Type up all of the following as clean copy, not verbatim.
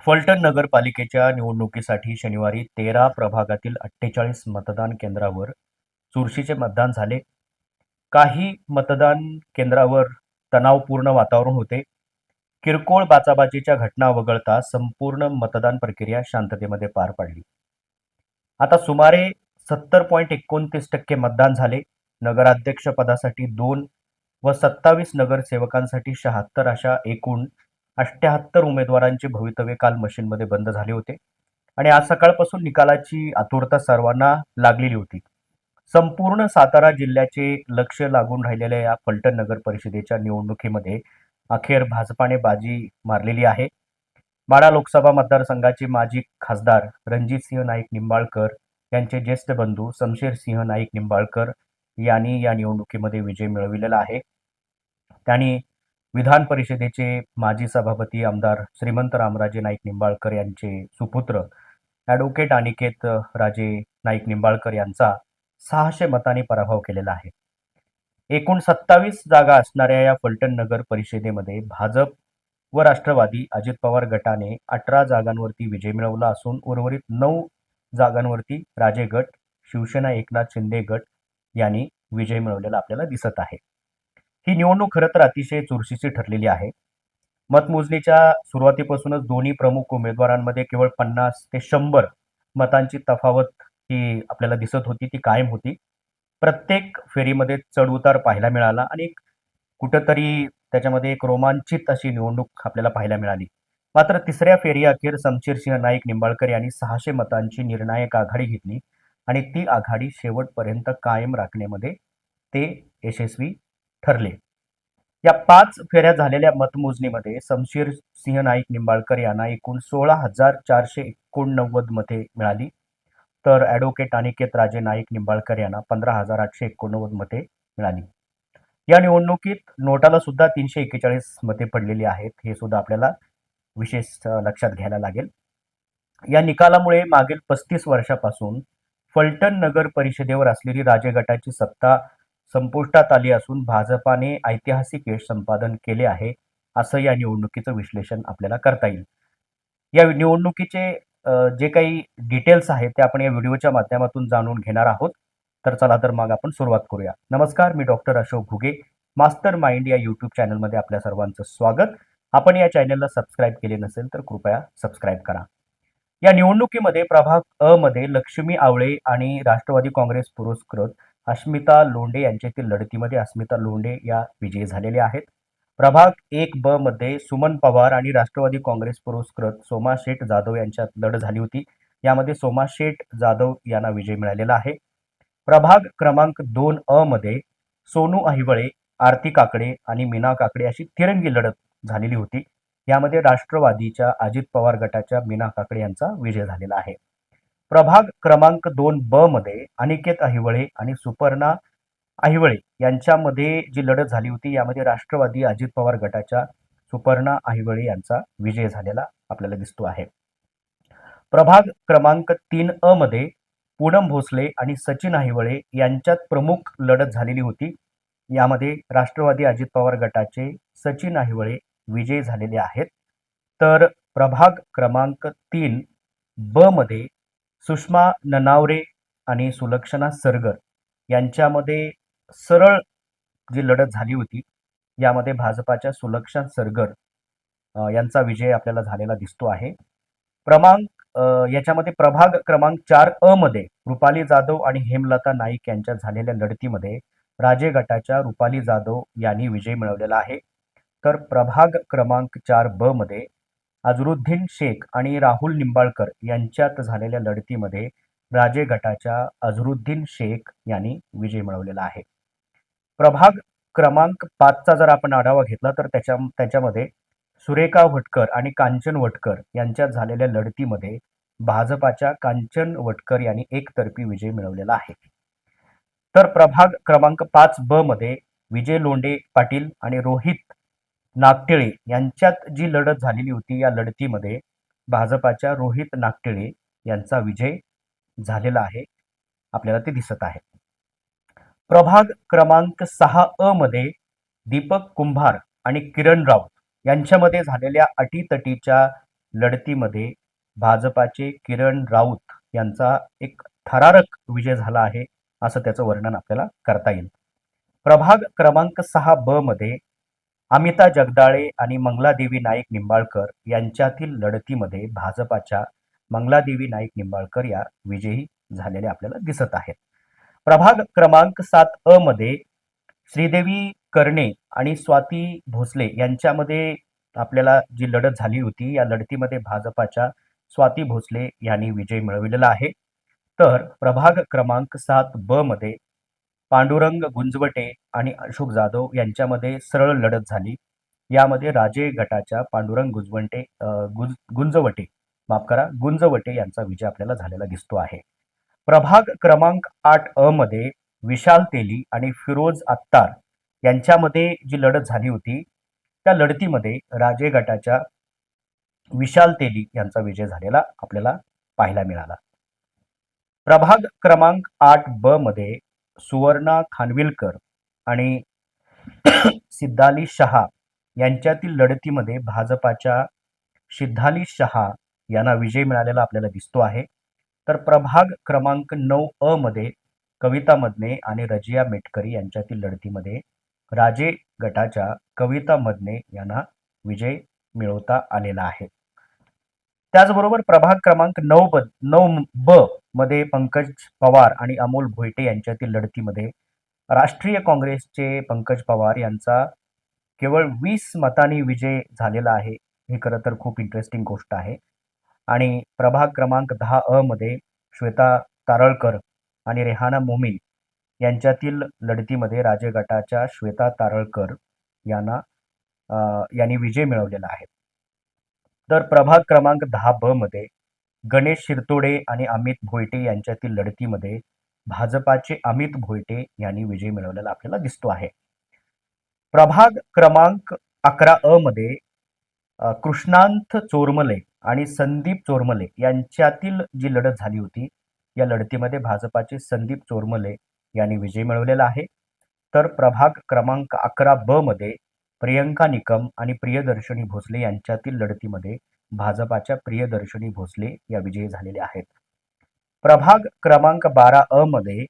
फलटण नगरपालिकेच्या निवडणुकीसाठी शनिवारी 13 प्रभागातील 48 मतदान केंद्रावर चुरशीचे मतदान झाले. काही मतदान केंद्रावर तणावपूर्ण वातावरण होते. किरकोळ बाचाबाचीच्या घटना वगळता संपूर्ण मतदान प्रक्रिया शांततेमध्ये पार पडली. आता सुमारे 70.29% मतदान झाले. नगराध्यक्ष पदासाठी 2 व 27 नगरसेवकांसाठी 76 अशा एकूण 78 उमेदवारांचे भवितव्य काल मशीनमध्ये बंद झाले होते आणि आज सकाळपासून निकालाची आतुरता सर्वांना लागलेली होती. संपूर्ण सातारा जिल्ह्याचे लक्ष लागून राहिलेल्या या फलटण नगर परिषदेच्या निवडणुकीमध्ये अखेर भाजपाने बाजी मारलेली आहे. माढा लोकसभा मतदारसंघाचे माजी खासदार रणजितसिंह नाईक निंबाळकर यांचे ज्येष्ठ बंधू शमशेरसिंह नाईक निंबाळकर यांनी या निवडणुकीमध्ये विजय मिळविलेला आहे. त्यांनी विधान परिषदेचे माजी सभापती आमदार श्रीमंत रामराजे नाईक निंबाळकर यांचे सुपुत्र ॲडव्होकेट अनिकेत राजे नाईक निंबाळकर यांचा 600 मतांनी पराभव केलेला आहे. एकूण 27 जागा असणाऱ्या या फलटण नगर परिषदेमध्ये भाजप व राष्ट्रवादी अजित पवार गटाने 18 जागांवरती विजय मिळवला असून उर्वरित 9 जागांवरती राजे गट, शिवसेना एकनाथ शिंदे गट यांनी विजय मिळवलेला आपल्याला दिसत आहे. ही निवडणूक खरं तर अतिशय चुरशीची ठरलेली आहे. मतमोजणीच्या सुरुवातीपासूनच दोन्ही प्रमुख उमेदवारांमध्ये केवळ 50 ते 100 मतांची तफावत ही आपल्याला दिसत होती, ती कायम होती. प्रत्येक फेरीमध्ये चढ-उतार पाहायला मिळाला आणि कुठंतरी त्याच्यामध्ये एक रोमांचित अशी निवडणूक आपल्याला पाहायला मिळाली. मात्र तिसऱ्या फेरीअखेर शमशेरसिंह नाईक निंबाळकर यांनी 600 मतांची निर्णायक आघाडी घेतली आणि ती आघाडी शेवटपर्यंत कायम राखण्यामध्ये ते यशस्वी ठरले. या 5 फेऱ्या झालेल्या मतमोजणीमध्ये शमशेरसिंह नाईक निंबाळकर यांना एकूण 16,489 मते मिळाली, तर ॲडव्होकेट अनिकेत राजे नाईक निंबाळकर यांना 15,889 मते मिळाली. या निवडणुकीत नोटाला सुद्धा 341 मते पडलेली आहेत, हे सुद्धा आपल्याला विशेष लक्षात घ्यायला लागेल. या निकालामुळे मागील 35 वर्षापासून फलटण नगर परिषदेवर असलेली राजे गटाची सत्ता संपुष्टात आली असून भाजपाने ऐतिहासिक यश संपादन केले आहे, असं या निवडणुकीचं विश्लेषण आपल्याला करता येईल. या निवडणुकीचे जे काही डिटेल्स आहेत ते आपण या व्हिडिओच्या माध्यमातून जाणून घेणार आहोत. तर चला तर मग आपण सुरुवात करूया. नमस्कार, मी doctor Ashok Ghuge. Master mind या यूट्यूब चॅनलमध्ये आपल्या सर्वांचं स्वागत. आपण या चॅनलला सबस्क्राईब केले नसेल तर कृपया सबस्क्राईब करा. या निवडणुकीमध्ये प्रभाग अ मध्ये लक्ष्मी आवळे आणि राष्ट्रवादी काँग्रेस पुरस्कृत अस्मिता लोंढे यांच्यातील लढतीमध्ये अस्मिता लोंढे या विजयी झालेल्या आहेत. प्रभाग 1 ब मध्ये सुमन पवार आणि राष्ट्रवादी काँग्रेस पुरस्कृत सोमा शेठ जाधव यांच्यात लढत झाली होती. यामध्ये सोमा शेठ जाधव यांना विजय मिळालेला आहे. प्रभाग क्रमांक 2 अ मध्ये सोनू अहिवळे, आरती काकडे आणि मीना काकडे अशी तिरंगी लढत झालेली होती. यामध्ये राष्ट्रवादीच्या अजित पवार गटाच्या मीना काकडे यांचा विजय झालेला आहे. प्रभाग क्रमांक 2 ब मध्ये अनिकेत अहिवळे आणि सुपर्णा अहिवळे यांच्यामध्ये जी लढत झाली होती, यामध्ये राष्ट्रवादी अजित पवार गटाच्या सुपर्णा अहिवळे यांचा विजय झालेला आपल्याला दिसतो आहे. प्रभाग क्रमांक 3 अ मध्ये पूनम भोसले आणि सचिन अहिवळे यांच्यात प्रमुख लढत झालेली होती. यामध्ये राष्ट्रवादी अजित पवार गटाचे सचिन अहिवळे विजयी झालेले आहेत. तर प्रभाग क्रमांक 3 ब मध्ये सुषमा ननावरे आणि सुलक्षणा सरगर यांच्यामध्ये सरळ जी लढत झाली होती, यामध्ये भाजपाच्या सुलक्षणा सरगर यांचा विजय आपल्याला झालेला दिसतो आहे. याच्यामध्ये प्रभाग क्रमांक 4 अ मध्ये रुपाली जाधव आणि हेमलता नाईक यांच्यात झालेल्या लढतीमध्ये राजे गटाच्या रुपाली जाधव यांनी विजय मिळवलेला आहे. तर प्रभाग क्रमांक 4 ब मध्ये अझरुद्दीन शेख आणि राहुल निंबाळकर यांच्यात झालेल्या लढतीमध्ये राजे गटाच्या अझरुद्दीन शेख यांनी विजय मिळवलेला आहे. प्रभाग क्रमांक 5चा जर आपण आढावा घेतला तर त्याच्यामध्ये सुरेखा वटकर आणि कांचन वटकर यांच्यात झालेल्या लढतीमध्ये भाजपाच्या कांचन वटकर यांनी एकतर्फी विजय मिळवलेला आहे. तर प्रभाग क्रमांक 5 ब मध्ये विजय लोंढे पाटील आणि रोहित नागटिळे यांच्यात जी लढत झालेली होती, या लढतीमध्ये भाजपाच्या रोहित नागटिळे यांचा विजय झालेला आहे, आपल्याला ते दिसत आहे. प्रभाग क्रमांक 6 अ मध्ये दीपक कुंभार आणि किरण राऊत यांच्यामध्ये झालेल्या अटीतटीच्या लढतीमध्ये भाजपाचे किरण राऊत यांचा एक थरारक विजय झाला आहे, असं त्याचं वर्णन आपल्याला करता येईल. प्रभाग क्रमांक 6 ब मध्ये अमिता जगदाळे आणि मंगलादेवी नाईक निंबाळकर यांच्यातील लढतीमध्ये भाजपाच्या मंगलादेवी नाईक निंबाळकर या विजयी झालेल्या आपल्याला दिसत आहेत. प्रभाग क्रमांक 7 अ मध्ये श्रीदेवी कर्णे आणि स्वाती भोसले यांच्यामध्ये आपल्याला जी लढत झाली होती, या लढतीमध्ये भाजपाच्या स्वाती भोसले यांनी विजय मिळविलेला आहे. तर प्रभाग क्रमांक 7 ब मध्ये पांडुरंग गुंजवटे आणि अशोक जाधव यांच्यामध्ये सरळ लढत झाली. यामध्ये राजे गटाच्या पांडुरंग गुंजवटे माफ करा गुंजवटे यांचा विजय आपल्याला झालेला दिसतो आहे. प्रभाग क्रमांक 8 अ मध्ये विशाल तेली आणि फिरोज अत्तार यांच्यामध्ये जी लढत झाली होती, त्या लढतीमध्ये राजे गटाच्या विशाल तेली यांचा विजय झालेला आपल्याला पाहायला मिळाला. प्रभाग क्रमांक 8 ब मध्ये सुवर्णा खानविलकर आणि सिद्धाली शहा यांच्यातील लढतीमध्ये भाजपाच्या सिद्धाली शहा यांना विजय मिळालेला आपल्याला दिसतो आहे. तर प्रभाग क्रमांक 9 अ मध्ये कविता मदने आणि रजिया मेटकरी यांच्यातील लढतीमध्ये राजे गटाच्या कविता मदने यांना विजय मिळवता आलेला आहे. त्याचबरोबर प्रभाग क्रमांक 9 ब मध्ये पंकज पवार आणि अमोल भोईटे यांच्यातील लढतीमध्ये राष्ट्रीय काँग्रेसचे पंकज पवार यांचा केवळ 20 मतांनी विजय झालेला आहे. हे खरं तर खूप इंटरेस्टिंग गोष्ट आहे. आणि प्रभाग क्रमांक 10 अ मध्ये श्वेता तारळकर आणि रेहाना मोमीन यांच्यातील लढतीमध्ये राजे गटाच्या श्वेता तारळकर यांनी विजय मिळवलेला आहे. तर प्रभाग क्रमांक 10 ब मध्ये गणेश शिरतोडे आणि अमित भोईटे यांच्यातील लढतीमध्ये भाजपाचे अमित भोईटे यांनी विजय मिळवलेला आपल्याला दिसतो आहे. प्रभाग क्रमांक 11 अ मध्ये कृष्णांत चोरमले आणि संदीप चोरमले यांच्यातील जी लढत झाली होती, या लढतीमध्ये भाजपाचे संदीप चोरमले यांनी विजय मिळवलेला आहे. तर प्रभाग क्रमांक 11 ब मध्ये प्रियंका निकम आणि प्रियदर्शनी भोसले यांच्यातील लढतीमध्ये भाजपाच्या प्रियदर्शनी भोसले या विजयी झालेल्या आहेत. प्रभाग क्रमांक 12 अ मध्ये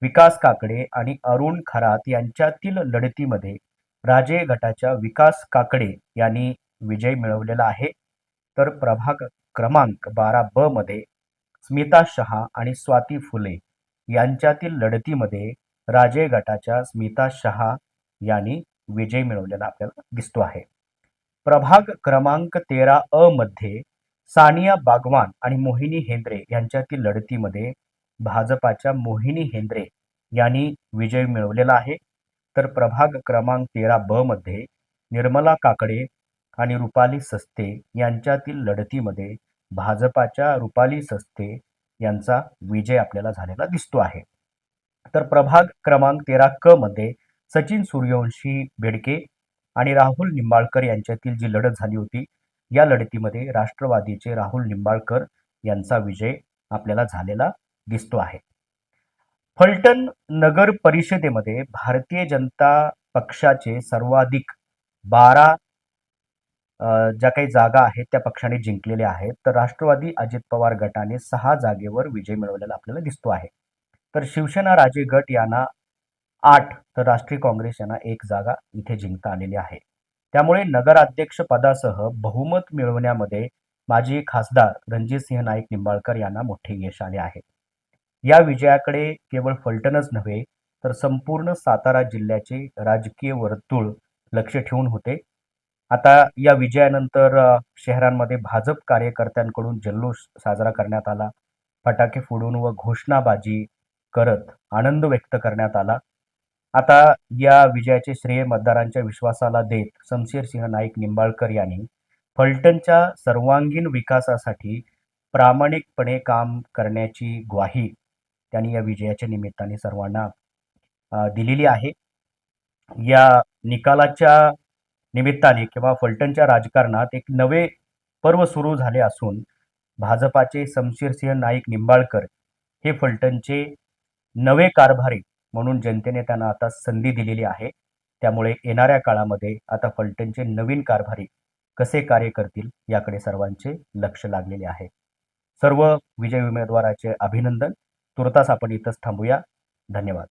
विकास काकडे आणि अरुण खरात यांच्यातील लढतीमध्ये राजे गटाच्या विकास काकडे यांनी विजय मिळवलेला आहे. तर प्रभाग क्रमांक 12 ब मध्ये स्मिता शहा आणि स्वाती फुले यांच्यातील लढतीमध्ये राजे गटाच्या स्मिता शहा यांनी विजय मिळवलेला आपल्याला दिसतो आहे. प्रभाग क्रमांक 13 अ मध्ये सानिया बागवान आणि मोहिनी हेंद्रे यांच्यातील लढतीमध्ये भाजपाच्या मोहिनी हेंद्रे यांनी विजय मिळवलेला आहे. तर प्रभाग क्रमांक 13 ब मध्ये निर्मला काकडे आणि रुपाली सस्ते यांच्यातील लढतीमध्ये भाजपाच्या रुपाली सस्ते यांचा विजय आपल्याला झालेला दिसतो आहे. तर प्रभाग क्रमांक 13 क मध्ये सचिन सूर्यवंशी बेडके आणि राहुल निंबाळकर यांच्यातील जी लढत झाली होती, या लढतीमध्ये राष्ट्रवादीचे राहुल निंबाळकर यांचा विजय आपल्याला झालेला दिसतो आहे. फलटण नगर परिषदेमध्ये भारतीय जनता पक्षाचे सर्वाधिक 12 ज्या काही जागा आहेत त्या पक्षाने जिंकलेल्या आहेत. तर राष्ट्रवादी अजित पवार गटाने 6 जागेवर विजय मिळवलेला आपल्याला दिसतो आहे. तर शिवसेना राजे गट यांना 8 तर राष्ट्रीय काँग्रेस यांना 1 जागा इथे जिंकता आलेली आहे. त्यामुळे नगराध्यक्ष पदासह बहुमत मिळवण्यामध्ये माजी खासदार रणजितसिंह नाईक निंबाळकर यांना मोठे यश आले आहे. या विजयाकडे केवळ फलटणच नव्हे तर संपूर्ण सातारा जिल्ह्याचे राजकीय वर्तुळ लक्ष ठेवून होते. आता या विजयानंतर शहरांमध्ये भाजप कार्यकर्त्यांकडून जल्लोष साजरा करण्यात आला. फटाके फोडून व घोषणाबाजी करत आनंद व्यक्त करण्यात आला. आता या विजयाचे श्रेय मतदारांच्या विश्वासाला देत शमशेरसिंह नाईक निंबाळकर यांनी फलटणच्या सर्वांगीण विकासासाठी प्रामाणिकपणे काम करण्याची ग्वाही त्यांनी या विजयाच्या निमित्ताने सर्वांना दिलेली आहे. या निकालाच्या निमित्ताने किंवा फलटणच्या राजकारणात एक नवे पर्व सुरू झाले असून भाजपाचे शमशेरसिंह नाईक निंबाळकर हे फलटणचे नवे कारभारी म्हणून जनतेने त्यांना आता संधी दिलेली आहे. त्यामुळे येणाऱ्या काळामध्ये आता फलटणचे नवीन कारभारी कसे कार्य करतील याकडे सर्वांचे लक्ष लागलेले आहे. सर्व विजयी उमेदवाराचे अभिनंदन. तुर्तास आपण इथंच थांबूया. धन्यवाद.